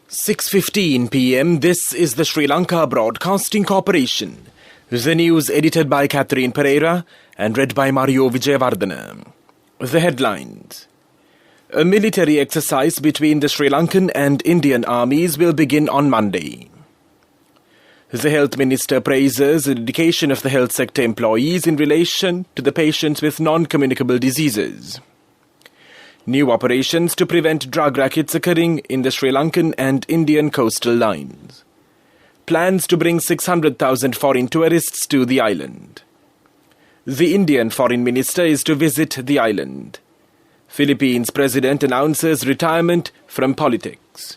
6:15 p.m. This is the Sri Lanka Broadcasting Corporation. The news edited by Catherine Pereira and read by Mario Vijayawardena. The headlines. A military exercise between the Sri Lankan and Indian armies will begin on Monday. The Health Minister praises the dedication of the health sector employees in relation to the patients with non-communicable diseases. New operations to prevent drug rackets occurring in the Sri Lankan and Indian coastal lines. Plans to bring 600,000 foreign tourists to the island. The Indian Foreign Minister is to visit the island. Philippines President announces retirement from politics.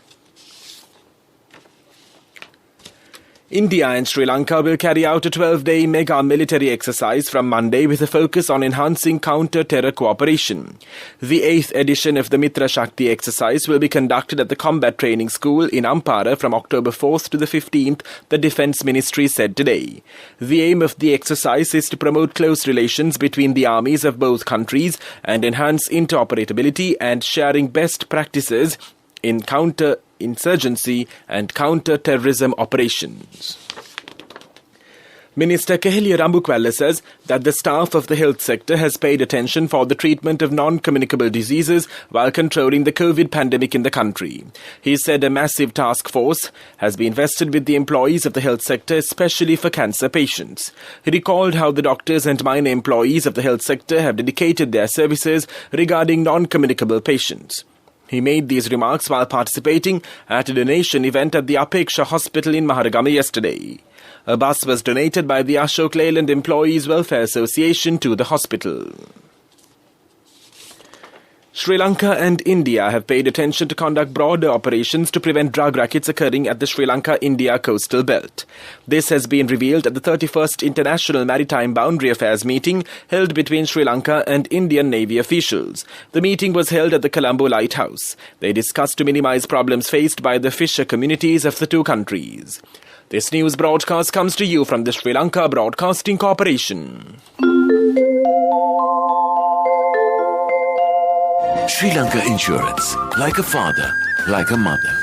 India and Sri Lanka will carry out a 12-day mega military exercise from Monday with a focus on enhancing counter-terror cooperation. The 8th edition of the Mitra Shakti exercise will be conducted at the Combat Training School in Ampara from October 4th to the 15th, the Defence Ministry said today. The aim of the exercise is to promote close relations between the armies of both countries and enhance interoperability and sharing best practices in counter-insurgency and counter-terrorism operations. Minister Keheliya Rambukwala says that the staff of the health sector has paid attention for the treatment of non-communicable diseases while controlling the COVID pandemic in the country. He said a massive task force has been vested with the employees of the health sector, especially for cancer patients. He recalled how the doctors and minor employees of the health sector have dedicated their services regarding non-communicable patients. He made these remarks while participating at a donation event at the Apeksha Hospital in Maharagama yesterday. A bus was donated by the Ashok Leyland Employees Welfare Association to the hospital. Sri Lanka and India have paid attention to conduct broader operations to prevent drug rackets occurring at the Sri Lanka-India coastal belt. This has been revealed at the 31st International Maritime Boundary Affairs meeting held between Sri Lanka and Indian Navy officials. The meeting was held at the Colombo Lighthouse. They discussed to minimize problems faced by the fisher communities of the two countries. This news broadcast comes to you from the Sri Lanka Broadcasting Corporation. Sri Lanka Insurance, like a father, like a mother.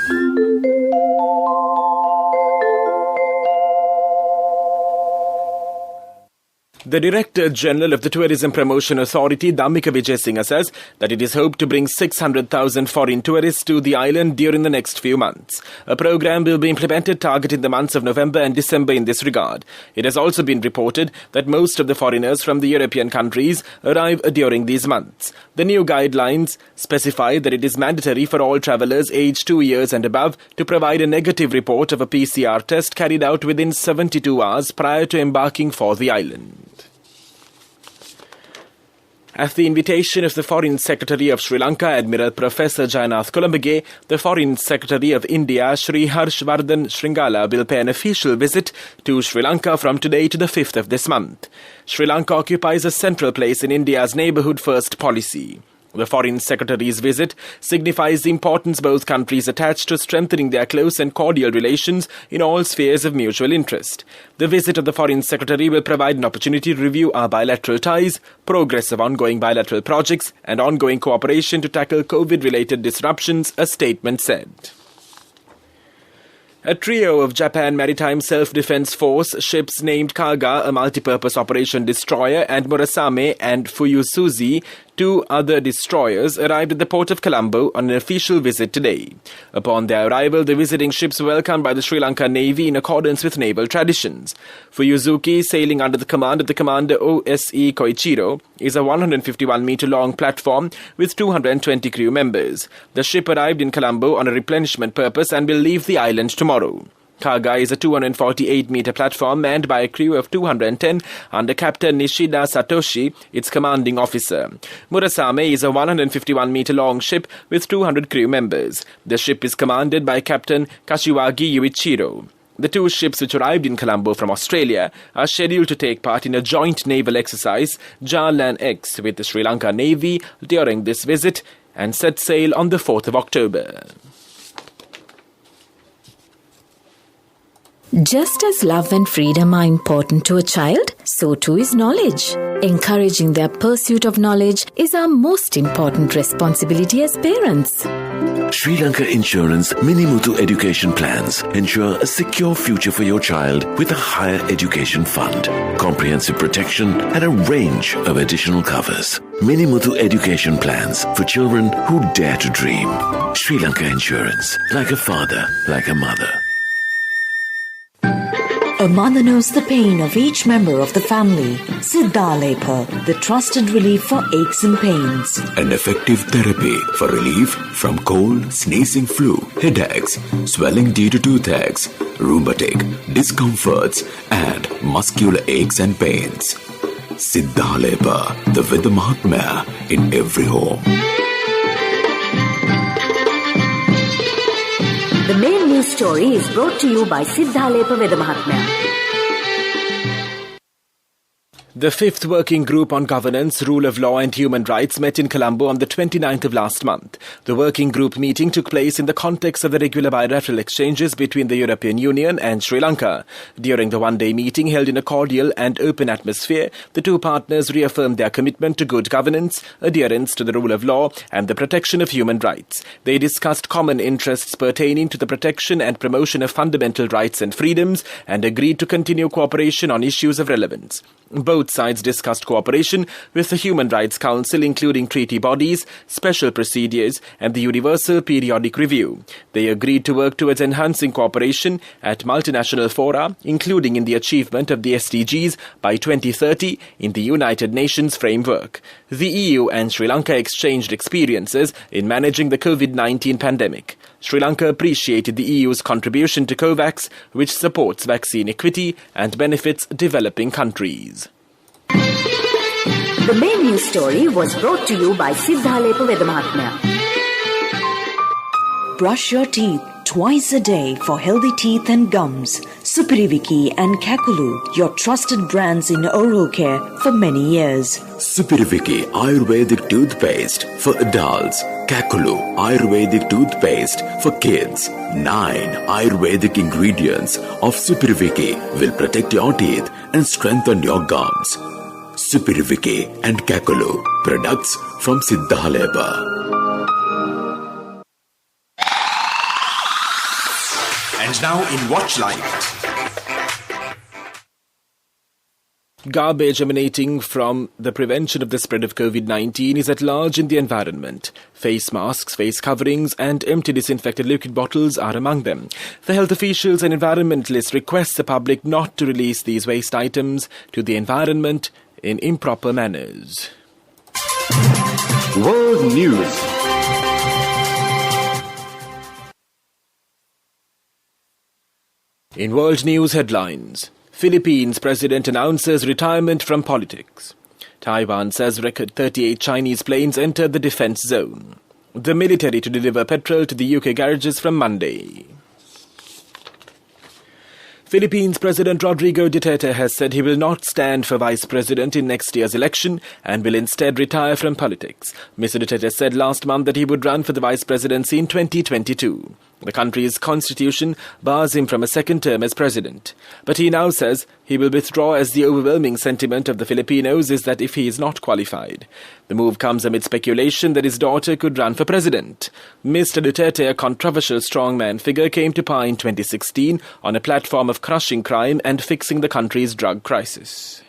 The Director General of the Tourism Promotion Authority, Dhammika Wijayasinghe, says that it is hoped to bring 600,000 foreign tourists to the island during the next few months. A program will be implemented targeting the months of November and December in this regard. It has also been reported that most of the foreigners from the European countries arrive during these months. The new guidelines specify that it is mandatory for all travellers aged 2 years and above to provide a negative report of a PCR test carried out within 72 hours prior to embarking for the island. At the invitation of the Foreign Secretary of Sri Lanka, Admiral Professor Jayanath Kolambage, the Foreign Secretary of India, Shri Harshvardhan Shringala, will pay an official visit to Sri Lanka from today to the 5th of this month. Sri Lanka occupies a central place in India's neighbourhood first policy. The Foreign Secretary's visit signifies the importance both countries attach to strengthening their close and cordial relations in all spheres of mutual interest. The visit of the Foreign Secretary will provide an opportunity to review our bilateral ties, progress of ongoing bilateral projects, and ongoing cooperation to tackle COVID-related disruptions, a statement said. A trio of Japan Maritime Self-Defense Force ships named Kaga, a multi-purpose operation destroyer, and Murasame and Fuyusuzi, two other destroyers, arrived at the port of Colombo on an official visit today. Upon their arrival, the visiting ships were welcomed by the Sri Lanka Navy in accordance with naval traditions. Fuyuzuki, sailing under the command of the commander OSE Koichiro, is a 151-meter-long platform with 220 crew members. The ship arrived in Colombo on a replenishment purpose and will leave the island tomorrow. Kaga is a 248-meter platform manned by a crew of 210 under Captain Nishida Satoshi, its commanding officer. Murasame is a 151-meter-long ship with 200 crew members. The ship is commanded by Captain Kashiwagi Yuichiro. The two ships which arrived in Colombo from Australia are scheduled to take part in a joint naval exercise, Jalan X, with the Sri Lanka Navy during this visit and set sail on the 4th of October. Just as love and freedom are important to a child, so too is knowledge. Encouraging their pursuit of knowledge is our most important responsibility as parents. Sri Lanka Insurance Minimuthu Education Plans ensure a secure future for your child with a higher education fund, comprehensive protection and a range of additional covers. Minimuthu Education Plans for children who dare to dream. Sri Lanka Insurance, like a father, like a mother. A mother knows the pain of each member of the family. Siddhalepa, the trusted relief for aches and pains. An effective therapy for relief from cold, sneezing, flu, headaches, swelling due to toothaches, rheumatic, discomforts, and muscular aches and pains. Siddhalepa, the Veda Mahatmya in every home. The main news story is brought to you by Siddhalepa Veda Mahatmya. The fifth working group on governance, rule of law and human rights met in Colombo on the 29th of last month. The working group meeting took place in the context of the regular bilateral exchanges between the European Union and Sri Lanka. During the one-day meeting held in a cordial and open atmosphere, the two partners reaffirmed their commitment to good governance, adherence to the rule of law and the protection of human rights. They discussed common interests pertaining to the protection and promotion of fundamental rights and freedoms and agreed to continue cooperation on issues of relevance. Both sides discussed cooperation with the Human Rights Council, including treaty bodies, special procedures, and the Universal Periodic Review. They agreed to work towards enhancing cooperation at multinational fora, including in the achievement of the SDGs by 2030 in the United Nations framework. The EU and Sri Lanka exchanged experiences in managing the COVID-19 pandemic. Sri Lanka appreciated the EU's contribution to COVAX, which supports vaccine equity and benefits developing countries. The main news story was brought to you by Siddhalepa Veda Mahatmya. Brush your teeth twice a day for healthy teeth and gums. Supiriviki and Kakulu, your trusted brands in oral care for many years. Supiriviki Ayurvedic toothpaste for adults. Kakulu Ayurvedic toothpaste for kids. 9 Ayurvedic ingredients of Supiriviki will protect your teeth and strengthen your gums. Supiriviki and Kakulu, products from Siddhalepa. And now in Watch Light. Garbage emanating from the prevention of the spread of COVID-19 is at large in the environment. Face masks, face coverings and empty disinfected liquid bottles are among them. The health officials and environmentalists request the public not to release these waste items to the environment in improper manners. World News. In world news headlines, Philippines president announces retirement from politics. Taiwan says record 38 Chinese planes entered the defense zone. The military to deliver petrol to the UK garages from Monday. Philippines President Rodrigo Duterte has said he will not stand for vice president in next year's election and will instead retire from politics. Mr. Duterte said last month that he would run for the vice presidency in 2022. The country's constitution bars him from a second term as president. But he now says he will withdraw as the overwhelming sentiment of the Filipinos is that if he is not qualified. The move comes amid speculation that his daughter could run for president. Mr. Duterte, a controversial strongman figure, came to power in 2016 on a platform of crushing crime and fixing the country's drug crisis.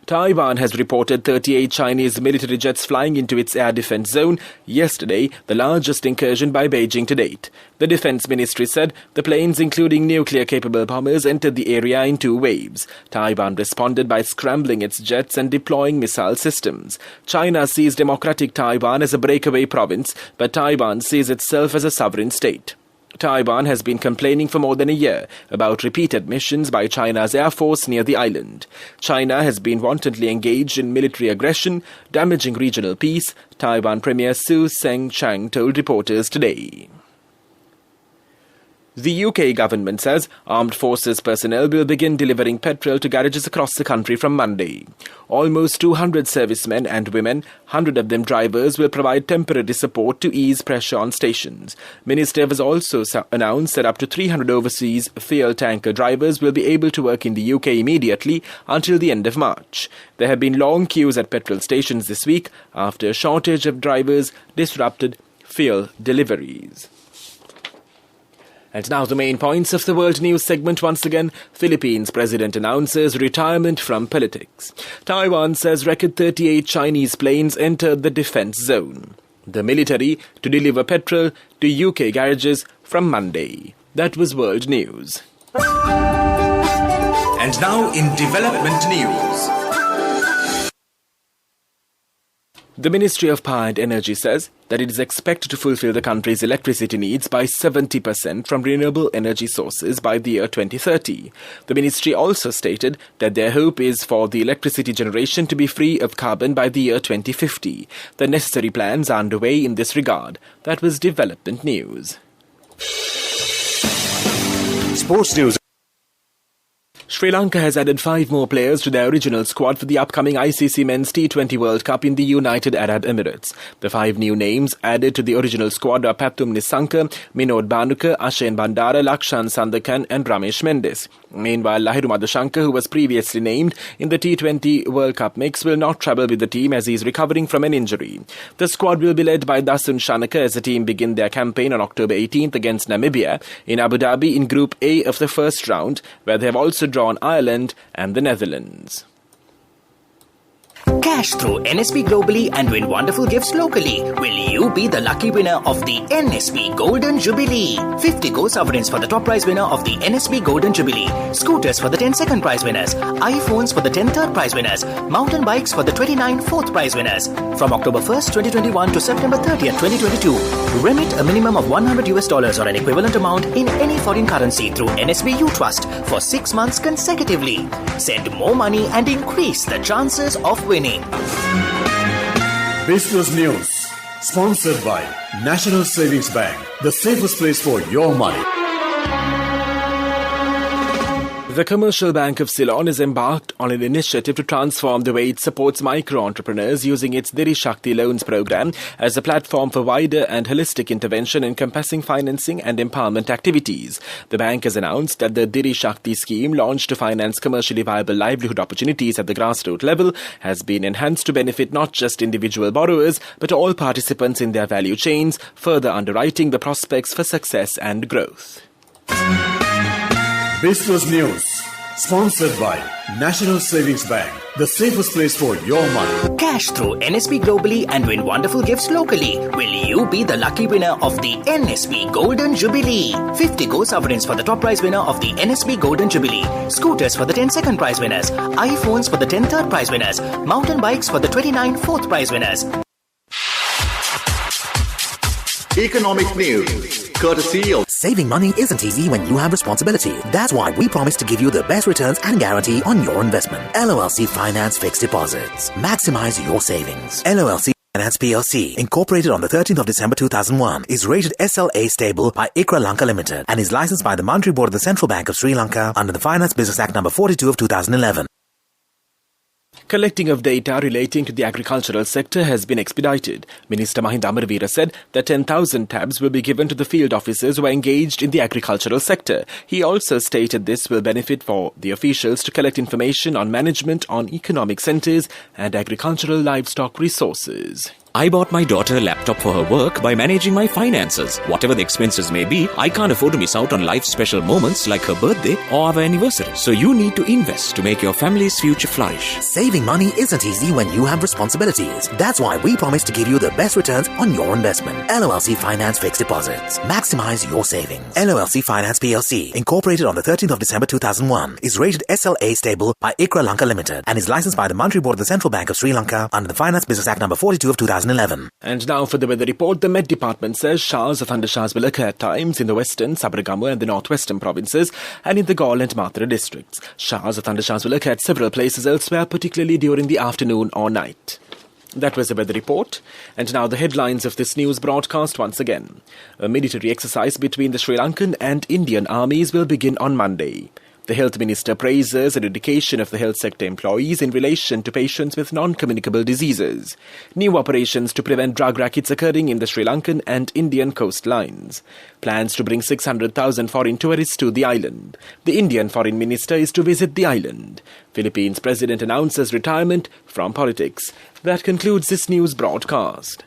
Taiwan has reported 38 Chinese military jets flying into its air defense zone yesterday, the largest incursion by Beijing to date. The defense ministry said the planes, including nuclear-capable bombers, entered the area in 2 waves. Taiwan responded by scrambling its jets and deploying missile systems. China sees democratic Taiwan as a breakaway province, but Taiwan sees itself as a sovereign state. Taiwan has been complaining for more than a year about repeated missions by China's Air Force near the island. China has been wantonly engaged in military aggression, damaging regional peace, Taiwan Premier Su Tseng-chang told reporters today. The UK government says armed forces personnel will begin delivering petrol to garages across the country from Monday. Almost 200 servicemen and women, 100 of them drivers, will provide temporary support to ease pressure on stations. Minister has also announced that up to 300 overseas fuel tanker drivers will be able to work in the UK immediately until the end of March. There have been long queues at petrol stations this week after a shortage of drivers disrupted fuel deliveries. And now the main points of the world news segment once again. Philippines president announces retirement from politics. Taiwan says record 38 Chinese planes entered the defense zone. The military to deliver petrol to UK garages from Monday. That was world news. And now in development news. The Ministry of Power and Energy says that it is expected to fulfill the country's electricity needs by 70% from renewable energy sources by the year 2030. The ministry also stated that their hope is for the electricity generation to be free of carbon by the year 2050. The necessary plans are underway in this regard. That was development news. Sports news. Sri Lanka has added 5 more players to their original squad for the upcoming ICC Men's T20 World Cup in the United Arab Emirates. The 5 new names added to the original squad are Pathum Nissanka, Minod Banuka, Ashen Bandara, Lakshan Sandakan and Ramesh Mendes. Meanwhile, Lahiru Madhushankar, who was previously named in the T20 World Cup mix, will not travel with the team as he is recovering from an injury. The squad will be led by Dasun Shanaka as the team begin their campaign on October 18th against Namibia in Abu Dhabi in Group A of the first round, where they have also drawn Ireland and the Netherlands. Cash through NSB globally and win wonderful gifts locally. Will you be the lucky winner of the NSB Golden Jubilee? 50 gold sovereigns for the top prize winner of the NSB Golden Jubilee. Scooters for the 10 second prize winners. iPhones for the 10 third prize winners. Mountain bikes for the 29 fourth prize winners. From October 1st, 2021 to September 30th, 2022. Remit a minimum of $100 or an equivalent amount in any foreign currency through NSB U Trust for 6 months consecutively. Send more money and increase the chances of winning. Business News, sponsored by National Savings Bank, the safest place for your money. The Commercial Bank of Ceylon is embarked on an initiative to transform the way it supports micro-entrepreneurs using its Diri Shakti Loans program as a platform for wider and holistic intervention encompassing financing and empowerment activities. The bank has announced that the Diri Shakti scheme, launched to finance commercially viable livelihood opportunities at the grassroots level, has been enhanced to benefit not just individual borrowers but all participants in their value chains, further underwriting the prospects for success and growth. Business News, sponsored by National Savings Bank, the safest place for your money. Cash through NSB globally and win wonderful gifts locally. Will you be the lucky winner of the NSB Golden Jubilee? 50 gold sovereigns for the top prize winner of the NSB Golden Jubilee. Scooters for the 10 second prize winners. iPhones for the 10 third prize winners. Mountain bikes for the 29 fourth prize winners. Economic news, courtesy of... Saving money isn't easy when you have responsibility. That's why we promise to give you the best returns and guarantee on your investment. LOLC Finance Fixed Deposits. Maximize your savings. LOLC Finance PLC, incorporated on the 13th of December 2001, is rated SLA stable by ICRA Lanka Limited and is licensed by the Monetary Board of the Central Bank of Sri Lanka under the Finance Business Act No. 42 of 2011. Collecting of data relating to the agricultural sector has been expedited. Minister Mahinda Amaraveera said that 10,000 tabs will be given to the field officers who are engaged in the agricultural sector. He also stated this will benefit for the officials to collect information on management on economic centres and agricultural livestock resources. I bought my daughter a laptop for her work by managing my finances. Whatever the expenses may be, I can't afford to miss out on life's special moments like her birthday or our anniversary. So you need to invest to make your family's future flourish. Saving money isn't easy when you have responsibilities. That's why we promise to give you the best returns on your investment. LOLC Finance Fixed Deposits. Maximize your savings. LOLC Finance PLC, incorporated on the 13th of December 2001, is rated SLA stable by ICRA Lanka Limited and is licensed by the Monetary Board of the Central Bank of Sri Lanka under the Finance Business Act No. 42 of 2011. And now for the weather report. The Met Department says showers or thundershowers will occur at times in the western, Sabaragamu and the northwestern provinces and in the Galle and Mathura districts. Showers or thundershowers will occur at several places elsewhere, particularly during the afternoon or night. That was the weather report. And now the headlines of this news broadcast once again. A military exercise between the Sri Lankan and Indian armies will begin on Monday. The Health Minister praises the dedication of the health sector employees in relation to patients with non-communicable diseases. New operations to prevent drug rackets occurring in the Sri Lankan and Indian coastlines. Plans to bring 600,000 foreign tourists to the island. The Indian Foreign Minister is to visit the island. Philippines President announces retirement from politics. That concludes this news broadcast.